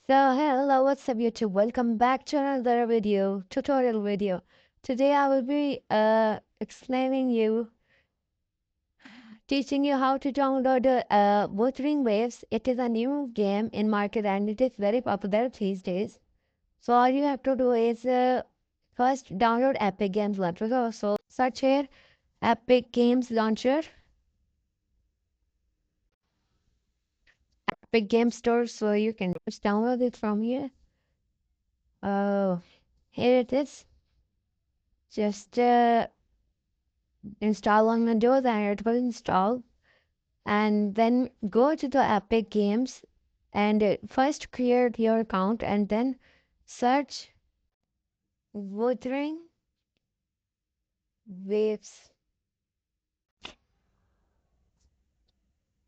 So hello, what's up YouTube? Welcome back to another tutorial video. Today I will be explaining you, teaching you how to download Wuthering Waves. It is a new game in market and it is very popular these days. So all you have to do is first download Epic Games Launcher. So search here Epic Games Launcher, Epic Game Store. So you can just download it from here. Oh, here it is. Just install on Windows and it will install, and then go to the Epic Games and first create your account and then search Wuthering Waves.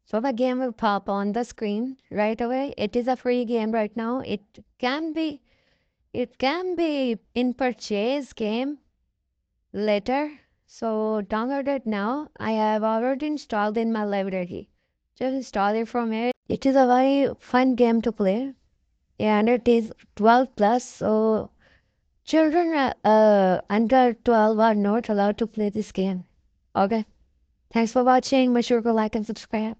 So the game will pop on the screen right away. It is a free game right now. It can be in purchase game later. So download it now. I have already installed in my library. Just install it from here. It is a very fun game to play, and it is 12 plus, so children under 12 are not allowed to play this game. Okay. Thanks for watching. Make sure to like and subscribe.